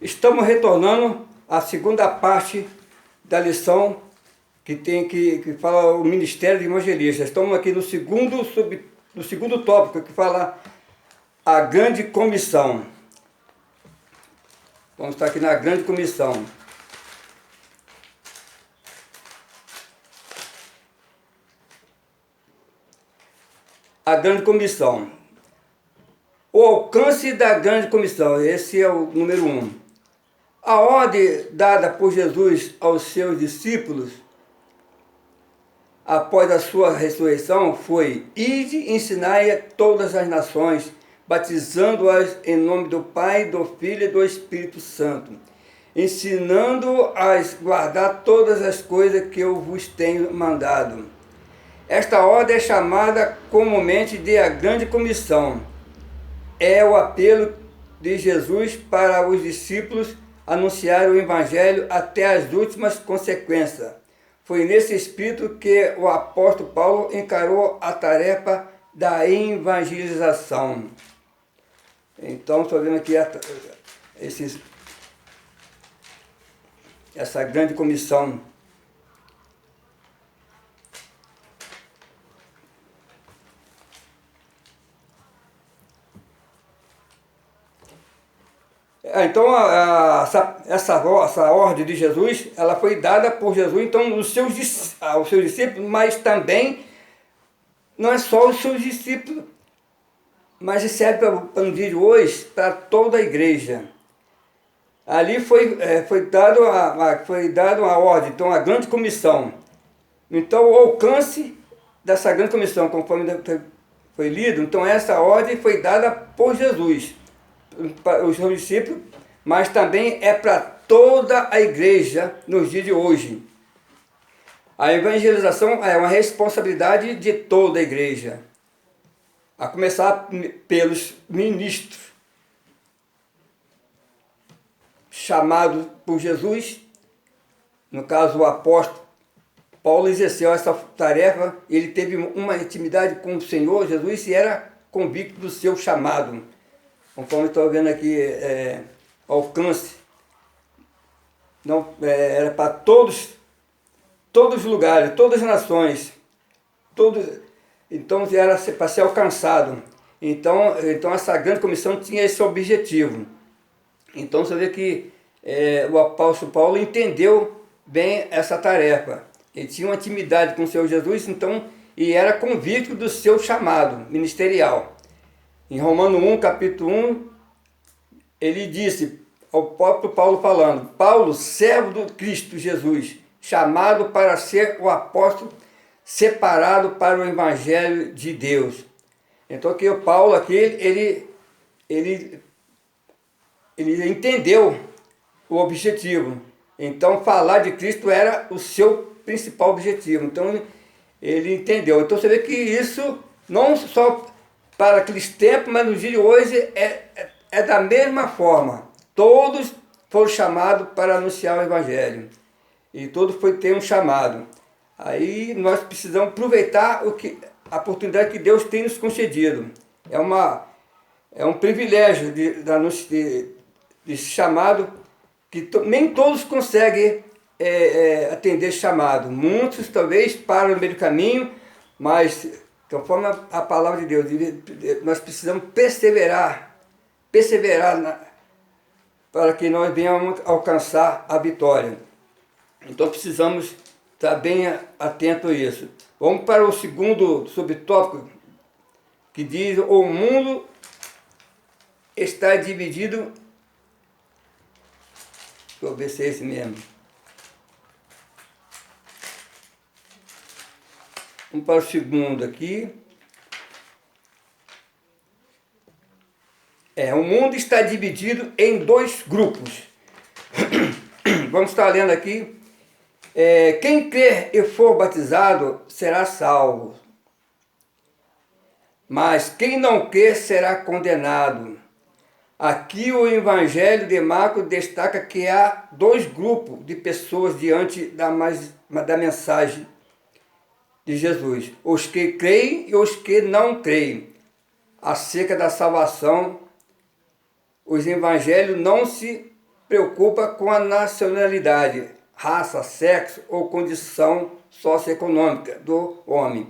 Estamos retornando à segunda parte da lição que fala o Ministério de Evangelista. Estamos aqui no segundo tópico, que fala a Grande Comissão. Vamos estar aqui na Grande Comissão. A Grande Comissão. O alcance da Grande Comissão, esse é o número 1. A ordem dada por Jesus aos seus discípulos após a sua ressurreição foi: ide e ensinai a todas as nações, batizando-as em nome do Pai, do Filho e do Espírito Santo, ensinando-as a guardar todas as coisas que eu vos tenho mandado. Esta ordem é chamada comumente de a Grande Comissão. É o apelo de Jesus para os discípulos anunciar o Evangelho até as últimas consequências. Foi nesse espírito que o apóstolo Paulo encarou a tarefa da evangelização. Então, estou vendo aqui essa grande comissão. Então, essa ordem de Jesus, ela foi dada por Jesus, então, aos seus discípulos, mas também, não é só os seus discípulos, mas serve para o dia de hoje, para toda a igreja. Ali foi dado uma ordem, então, a grande comissão. Então, o alcance dessa grande comissão, conforme foi lido, então, essa ordem foi dada por Jesus para os seus discípulos, mas também é para toda a igreja nos dias de hoje. A evangelização é uma responsabilidade de toda a igreja, a começar pelos ministros chamados por Jesus. No caso, o apóstolo Paulo exerceu essa tarefa. Ele teve uma intimidade com o Senhor Jesus e era convicto do seu chamado. Conforme estou vendo aqui, alcance, não, era para todos os lugares, todas as nações, então era para ser alcançado. Então essa grande comissão tinha esse objetivo. Então você vê que o apóstolo Paulo entendeu bem essa tarefa. Ele tinha uma intimidade com o Senhor Jesus, então, e era convicto do seu chamado ministerial. Em Romanos 1, capítulo 1, ele disse, ao próprio Paulo falando: Paulo, servo do Cristo Jesus, chamado para ser o apóstolo separado para o Evangelho de Deus. Então aqui o Paulo, aqui, ele entendeu o objetivo. Então falar de Cristo era o seu principal objetivo. Então ele entendeu. Então você vê que isso não só para aqueles tempos, mas nos dias de hoje é da mesma forma. Todos foram chamados para anunciar o Evangelho. E todos ter um chamado. Aí nós precisamos aproveitar a oportunidade que Deus tem nos concedido. É um privilégio de chamado, que nem todos conseguem atender esse chamado. Muitos talvez param no meio do caminho, mas conforme a palavra de Deus, nós precisamos perseverar para que nós venhamos alcançar a vitória. Então precisamos estar bem atentos a isso. Vamos para o segundo subtópico, que diz: o mundo está dividido. Deixa eu ver se é esse mesmo. Vamos para o segundo aqui. O mundo está dividido em 2 grupos. Vamos estar lendo aqui. Quem crer e for batizado será salvo, mas quem não crer será condenado. Aqui o Evangelho de Marcos destaca que há 2 grupos de pessoas diante da mensagem de Jesus: os que creem e os que não creem. Acerca da salvação, os evangelhos não se preocupa com a nacionalidade, raça, sexo ou condição socioeconômica do homem.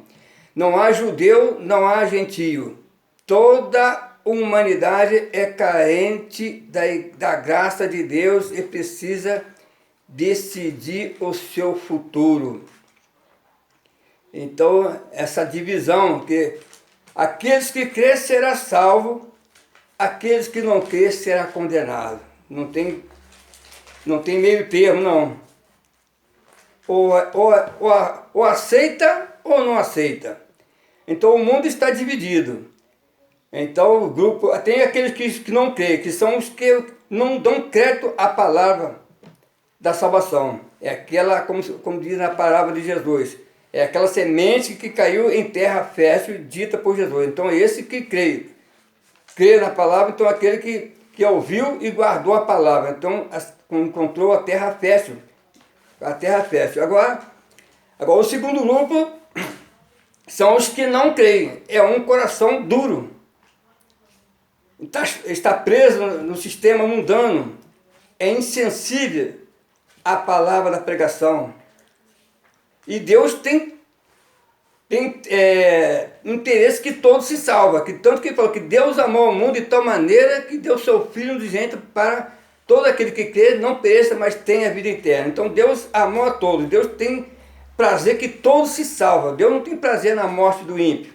Não há judeu, não há gentio. Toda humanidade é carente da graça de Deus e precisa decidir o seu futuro. Então, essa divisão, que aqueles que crêem serão salvos, aqueles que não crêem serão condenados. Não tem meio termo, não. Ou aceita ou não aceita. Então, o mundo está dividido. Então, o grupo, tem aqueles que não creem, que são os que não dão crédito à palavra da salvação. É aquela, como diz na palavra de Jesus, é aquela semente que caiu em terra fértil, dita por Jesus. Então, é esse que crê na palavra, então aquele que ouviu e guardou a palavra. Então, encontrou a terra fértil. A terra fértil. Agora, o segundo grupo são os que não creem. É um coração duro. Está preso no sistema mundano. É insensível à palavra da pregação. E Deus tem interesse que todos se salvem. Tanto que ele falou que Deus amou o mundo de tal maneira que deu seu Filho unigênito para todo aquele que crê, não pereça, mas tenha vida eterna. Então Deus amou a todos. Deus tem prazer que todos se salvem. Deus não tem prazer na morte do ímpio.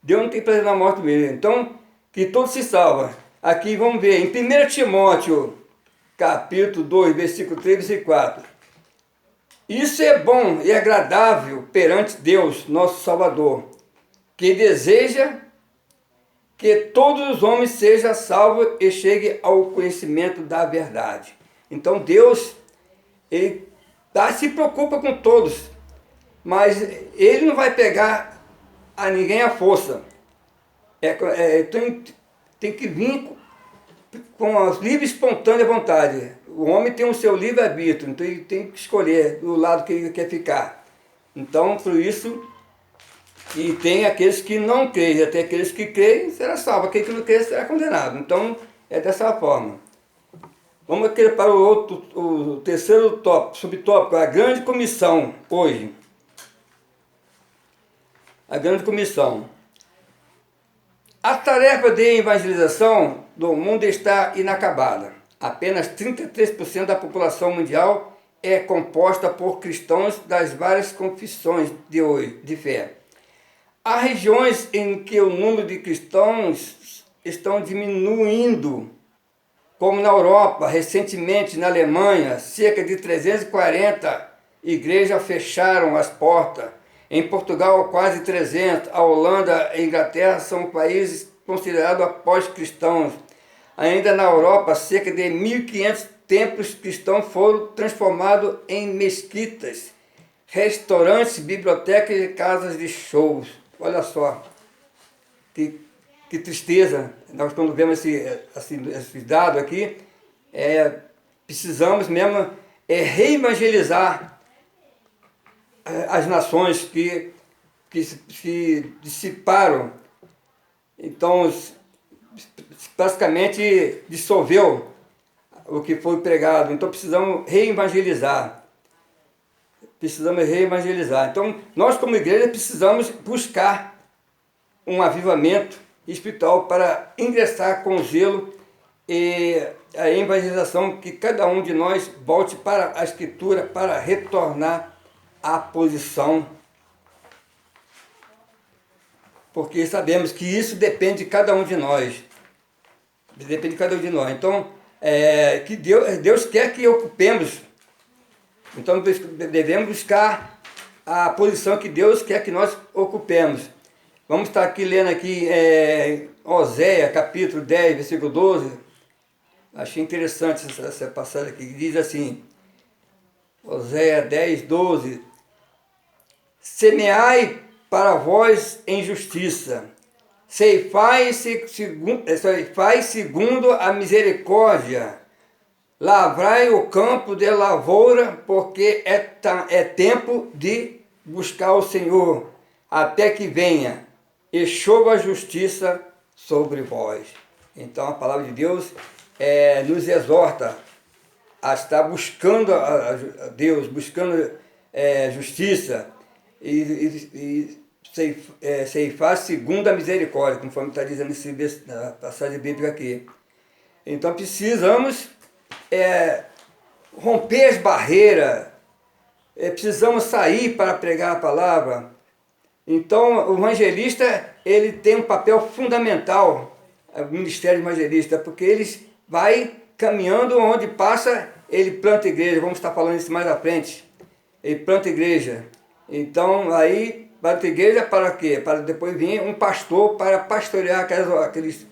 Deus não tem prazer na morte do ímpio. Então, que todos se salvem. Aqui vamos ver, em 1 Timóteo, capítulo 2, versículo 3 e versículo 4. Isso é bom e agradável perante Deus, nosso Salvador, que deseja que todos os homens sejam salvos e cheguem ao conhecimento da verdade. Então Deus, Ele se preocupa com todos, mas Ele não vai pegar a ninguém à força. Tem que vir com a livre e espontânea vontade. O homem tem o seu livre-arbítrio, então ele tem que escolher do lado que ele quer ficar. Então, por isso, e tem aqueles que não creem, até aqueles que creem será salvo, aquele que não crê será condenado. Então, é dessa forma. Vamos aqui para o terceiro tópico, subtópico, a grande comissão, hoje. A grande comissão. A tarefa de evangelização do mundo está inacabada. Apenas 33% da população mundial é composta por cristãos das várias confissões de fé. Há regiões em que o número de cristãos estão diminuindo, como na Europa, recentemente na Alemanha, cerca de 340 igrejas fecharam as portas. Em Portugal, quase 300. A Holanda e a Inglaterra são países considerados após-cristãos. Ainda na Europa, cerca de 1.500 templos cristãos foram transformados em mesquitas, restaurantes, bibliotecas e casas de shows. Olha só, que tristeza. Nós quando vemos esse dado aqui, precisamos mesmo reevangelizar as nações que se dissiparam. Então, praticamente dissolveu o que foi pregado. Então precisamos reevangelizar. Então nós como igreja precisamos buscar um avivamento espiritual para ingressar com zelo e a evangelização, que cada um de nós volte para a Escritura para retornar à posição. Porque sabemos que isso depende de cada um de nós. Então, que Deus quer que ocupemos. Então, devemos buscar a posição que Deus quer que nós ocupemos. Vamos estar aqui lendo aqui Oséias, capítulo 10, versículo 12. Achei interessante essa passagem aqui. Diz assim, Oséias 10, 12. Semeai para vós em justiça, ceifai segundo a misericórdia, lavrai o campo de lavoura, porque é tempo de buscar o Senhor, até que venha e chova a justiça sobre vós. Então a palavra de Deus nos exorta a estar buscando a Deus, buscando justiça e ceifar segundo a misericórdia, conforme está dizendo na passagem bíblica aqui. Então precisamos romper as barreiras, precisamos sair para pregar a palavra. Então o evangelista ele tem um papel fundamental, o ministério evangelista, porque ele vai caminhando onde passa, ele planta igreja. Vamos estar falando isso mais à frente. Ele planta igreja. Então aí planta igreja para quê? Para depois vir um pastor para pastorear aqueles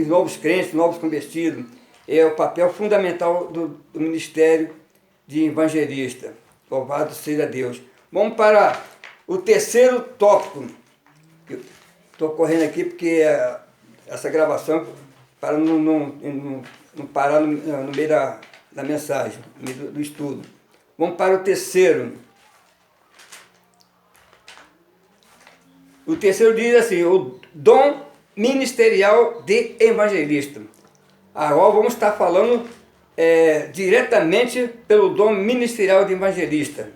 novos crentes, novos convertidos. É o papel fundamental do ministério de evangelista. Louvado seja Deus. Vamos para o terceiro tópico. Estou correndo aqui porque essa gravação para não parar no meio da mensagem, no meio do estudo. Vamos para o terceiro. O terceiro diz assim, o dom ministerial de evangelista. Agora vamos estar falando diretamente pelo dom ministerial de evangelista.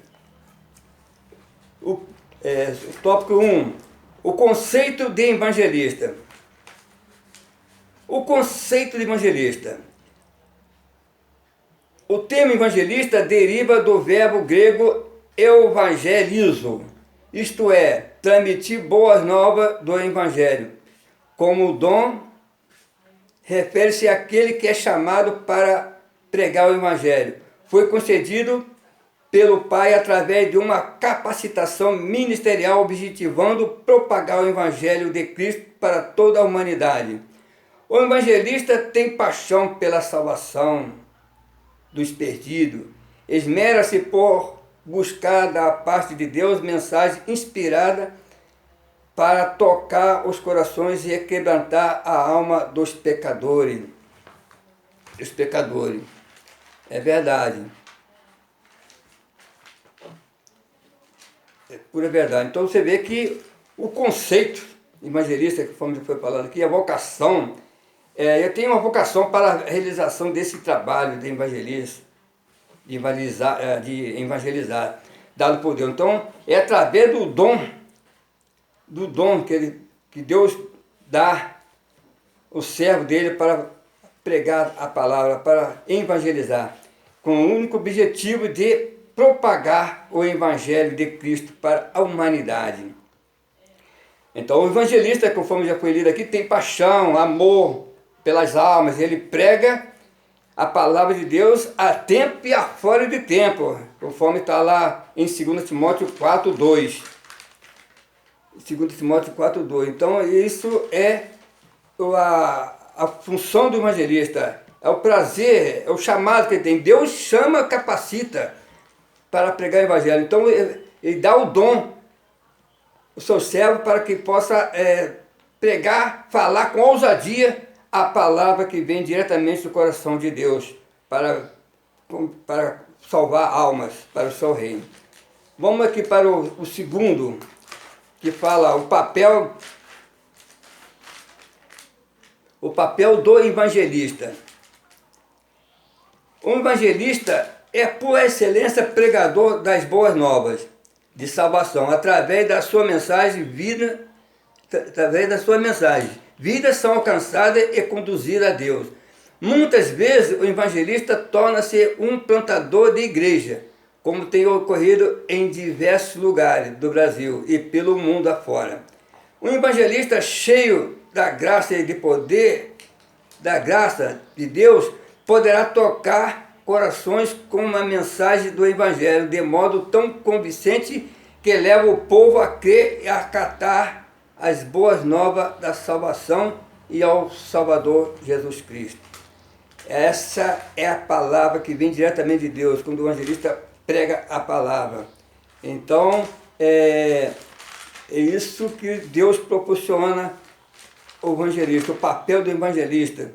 O tópico 1, o conceito de evangelista. O conceito de evangelista. O termo evangelista deriva do verbo grego evangelizo, isto é, transmitir boas novas do evangelho. Como dom, refere-se àquele que é chamado para pregar o evangelho. Foi concedido pelo Pai através de uma capacitação ministerial objetivando propagar o evangelho de Cristo para toda a humanidade. O evangelista tem paixão pela salvação dos perdidos, esmera-se por buscar da parte de Deus mensagem inspirada para tocar os corações e quebrantar a alma dos pecadores. É verdade. É pura verdade. Então você vê que o conceito evangelista, conforme foi falado aqui, a vocação, eu tenho uma vocação para a realização desse trabalho de evangelista, de evangelizar, dado por Deus. Então, é através do dom que Deus dá o servo dele para pregar a palavra, para evangelizar, com o único objetivo de propagar o evangelho de Cristo para a humanidade. Então, o evangelista, conforme já foi lido aqui, tem paixão, amor pelas almas. Ele prega a palavra de Deus a tempo e a fora de tempo, conforme está lá em 2 Timóteo 4:2. 2 Timóteo 4:2. Então, isso é a função do evangelista, é o prazer, é o chamado que ele tem. Deus chama, capacita para pregar o evangelho. Então, ele dá o dom, o seu servo, para que possa pregar, falar com ousadia a palavra que vem diretamente do coração de Deus para salvar almas para o seu reino. Vamos aqui para o segundo, que fala o papel do evangelista. O evangelista é, por excelência, pregador das boas novas de salvação, através da sua mensagem, vidas são alcançadas e conduzidas a Deus. Muitas vezes o evangelista torna-se um plantador de igreja, como tem ocorrido em diversos lugares do Brasil e pelo mundo afora. Um evangelista cheio da graça e de poder, da graça de Deus, poderá tocar corações com uma mensagem do evangelho de modo tão convincente que leva o povo a crer e a acatar as boas novas da salvação e ao Salvador Jesus Cristo. Essa é a palavra que vem diretamente de Deus, quando o evangelista prega a palavra. Então, é isso que Deus proporciona ao evangelista, o papel do evangelista.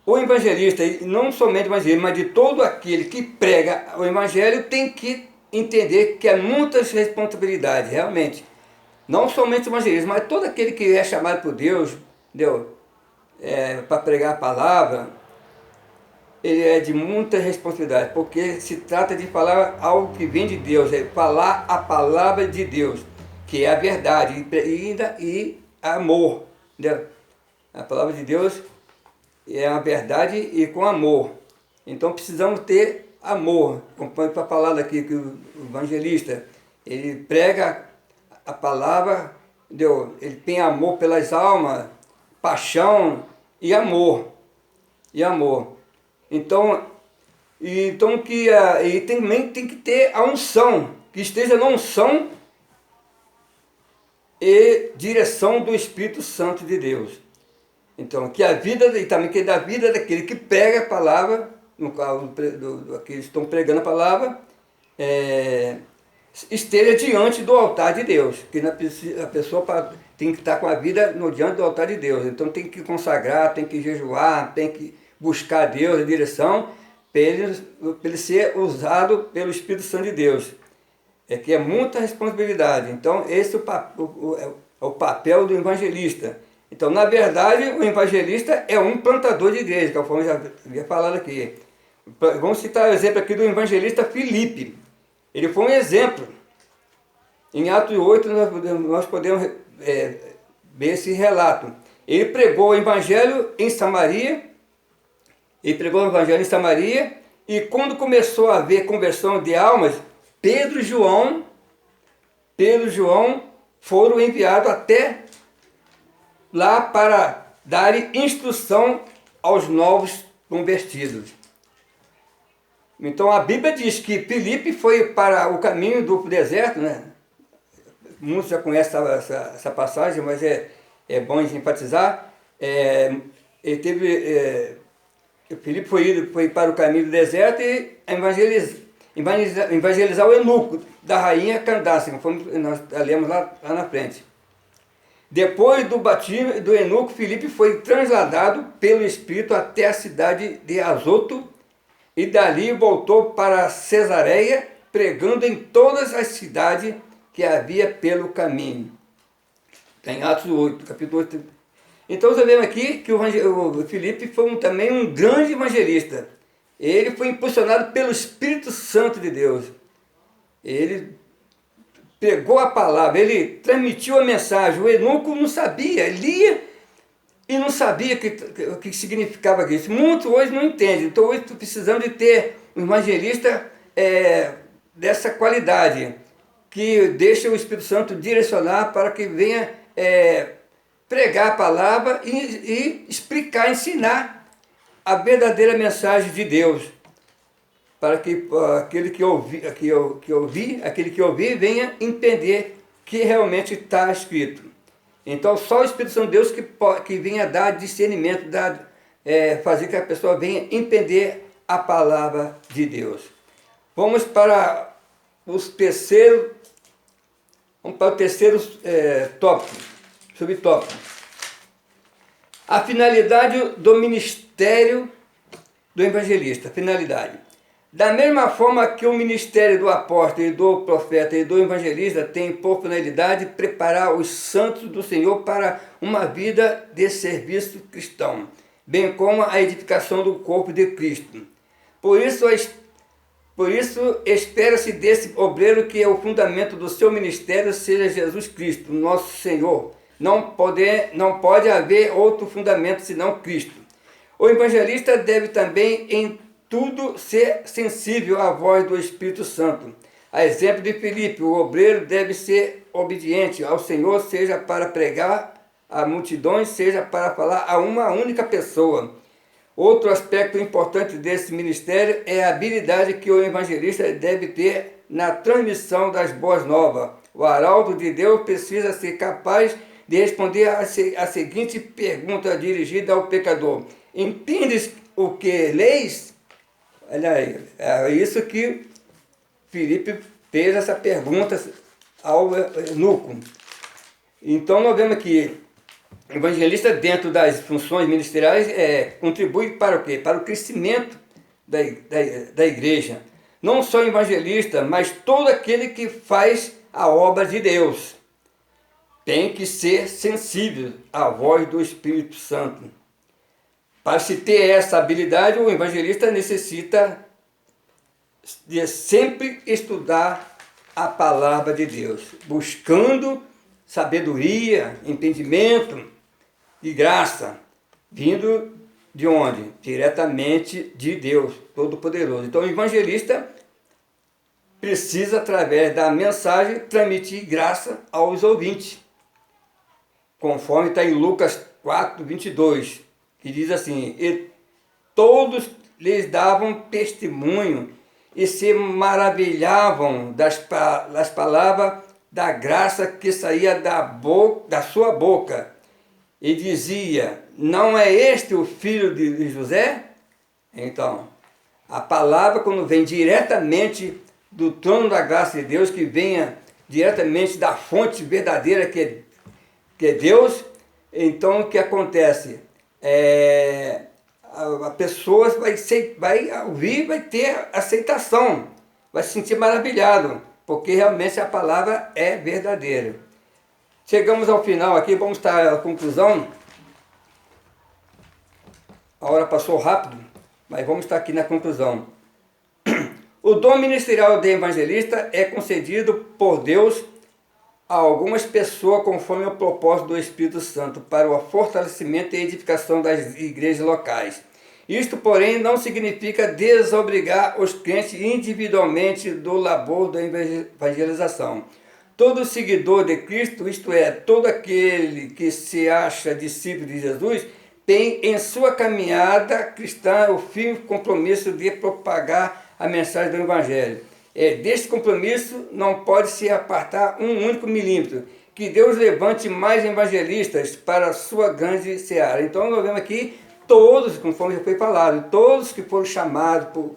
O evangelista, não somente o evangelista, mas de todo aquele que prega o evangelho, tem que entender que há muitas responsabilidades, realmente. Não somente o evangelista, mas todo aquele que é chamado por Deus, para pregar a palavra, ele é de muita responsabilidade, porque se trata de falar algo que vem de Deus, é falar a palavra de Deus, que é a verdade e amor. Entendeu? A palavra de Deus é a verdade e com amor. Então precisamos ter amor. Como está falando aqui que o evangelista, ele prega a palavra, entendeu? Ele tem amor pelas almas, paixão e amor. E amor. Então e também tem que ter a unção, que esteja na unção e direção do Espírito Santo de Deus. Então, que a vida, e também que da vida daquele que prega a palavra, no caso aqueles que estão pregando a palavra, esteja diante do altar de Deus, que a pessoa tem que estar com a vida diante do altar de Deus. Então tem que consagrar, tem que jejuar, tem que buscar a Deus, a direção, para ele ser usado pelo Espírito Santo de Deus. Que é muita responsabilidade. Então esse é o papel do evangelista. Então, na verdade, o evangelista é um plantador de igreja, que eu já havia falado aqui. Vamos citar o exemplo aqui do evangelista Filipe. Ele foi um exemplo. Em Atos 8 nós podemos ver esse relato. Ele pregou o evangelho em Samaria, e quando começou a haver conversão de almas, Pedro e João foram enviados até lá para dar instrução aos novos convertidos. Então a Bíblia diz que Filipe foi para o caminho do deserto, né? Muitos já conhecem essa passagem, mas é bom enfatizar. Filipe foi para o caminho do deserto e evangelizar o eunuco da rainha Candace, conforme nós lemos lá na frente. Depois do batismo do eunuco, Filipe foi trasladado pelo Espírito até a cidade de Azoto e dali voltou para Cesareia, pregando em todas as cidades que havia pelo caminho. Tem Atos 8, capítulo 8. Então nós vemos aqui que o Filipe foi também um grande evangelista. Ele foi impulsionado pelo Espírito Santo de Deus. Ele pegou a palavra, ele transmitiu a mensagem. O eunuco não sabia, lia e não sabia o que significava isso. Muitos hoje não entendem. Então hoje precisamos de ter um evangelista dessa qualidade, que deixa o Espírito Santo direcionar para que venha pregar a palavra e explicar, ensinar a verdadeira mensagem de Deus, para que aquele que ouvir venha entender que realmente está escrito. Então só o Espírito Santo de Deus que venha dar discernimento, fazer que a pessoa venha entender a palavra de Deus. Vamos para o terceiro tópico, subtópico. A finalidade do ministério do evangelista. Finalidade. Da mesma forma que o ministério do apóstolo e do profeta e do evangelista tem por finalidade preparar os santos do Senhor para uma vida de serviço cristão, bem como a edificação do corpo de Cristo. Por isso espera-se desse obreiro que o fundamento do seu ministério seja Jesus Cristo, nosso Senhor. Não pode haver outro fundamento senão Cristo. O evangelista deve também em tudo ser sensível à voz do Espírito Santo. A exemplo de Filipe, o obreiro deve ser obediente ao Senhor, seja para pregar a multidões, seja para falar a uma única pessoa. Outro aspecto importante desse ministério é a habilidade que o evangelista deve ter na transmissão das boas novas. O arauto de Deus precisa ser capaz de responder a seguinte pergunta dirigida ao pecador: entendes o que leis? Olha aí, é isso que Filipe fez essa pergunta ao eunuco. Então nós vemos que o evangelista, dentro das funções ministeriais, contribui para o quê? Para o crescimento da igreja. Não só o evangelista, mas todo aquele que faz a obra de Deus tem que ser sensível à voz do Espírito Santo. Para se ter essa habilidade, o evangelista necessita de sempre estudar a palavra de Deus, buscando sabedoria, entendimento e graça, vindo de onde? Diretamente de Deus Todo-Poderoso. Então o evangelista precisa, através da mensagem, transmitir graça aos ouvintes, conforme está em Lucas 4:22, que diz assim: e todos lhes davam testemunho e se maravilhavam das palavras da graça que saía da sua boca, e dizia: não é este o filho de José? Então, a palavra, quando vem diretamente do trono da graça de Deus, que venha diretamente da fonte verdadeira que é Deus, então o que acontece? A pessoa vai ouvir, vai ter aceitação, vai se sentir maravilhado, porque realmente a palavra é verdadeira. Chegamos ao final aqui, vamos estar à conclusão. A hora passou rápido, mas vamos estar aqui na conclusão. O dom ministerial de evangelista é concedido por Deus a algumas pessoas conforme o propósito do Espírito Santo para o fortalecimento e edificação das igrejas locais. Isto, porém, não significa desobrigar os crentes individualmente do labor da evangelização. Todo seguidor de Cristo, isto é, todo aquele que se acha discípulo de Jesus, tem em sua caminhada cristã o firme compromisso de propagar a mensagem do Evangelho. Deste compromisso não pode se apartar um único milímetro. Que Deus levante mais evangelistas para a sua grande seara. Então nós vemos aqui todos, conforme já foi falado, todos que foram chamados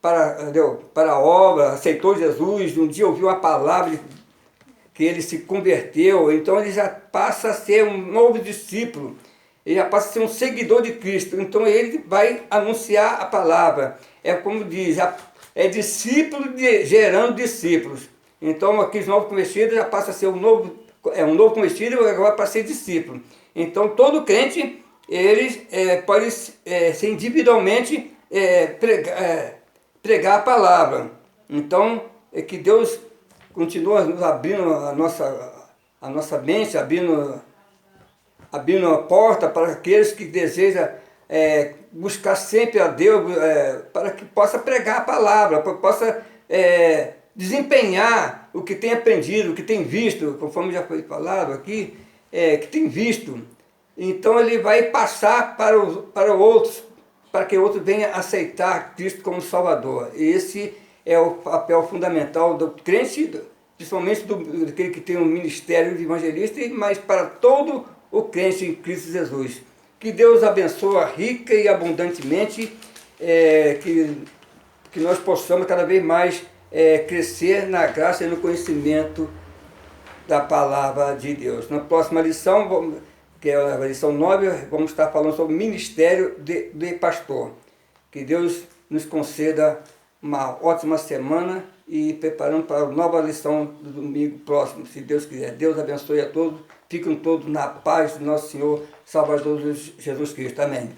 para a obra, aceitou Jesus, um dia ouviu a palavra que ele se converteu, então ele já passa a ser um novo discípulo, ele já passa a ser um seguidor de Cristo, então ele vai anunciar a palavra. É como diz, é discípulo gerando discípulos. Então aqueles novos convertidos já passa a ser um novo convertido e agora para ser discípulo. Então todo crente, eles pode ser individualmente pregar a palavra. Então que Deus continua nos abrindo a nossa mente, abrindo a porta para aqueles que desejam buscar sempre a Deus, para que possa pregar a palavra, para que possa desempenhar o que tem aprendido, o que tem visto, conforme já foi falado aqui, que tem visto. Então ele vai passar para outros, para que outros venham aceitar Cristo como Salvador. E esse é o papel fundamental do crente, principalmente daquele que tem um ministério de evangelista, mas para todo o crente em Cristo Jesus. Que Deus abençoe rica e abundantemente, que nós possamos cada vez mais crescer na graça e no conhecimento da palavra de Deus. Na próxima lição, que é a lição 9, vamos estar falando sobre o ministério de pastor. Que Deus nos conceda uma ótima semana e preparando para a nova lição do domingo próximo, se Deus quiser. Deus abençoe a todos, fiquem todos na paz do nosso Senhor Salvador Jesus Cristo. Amém.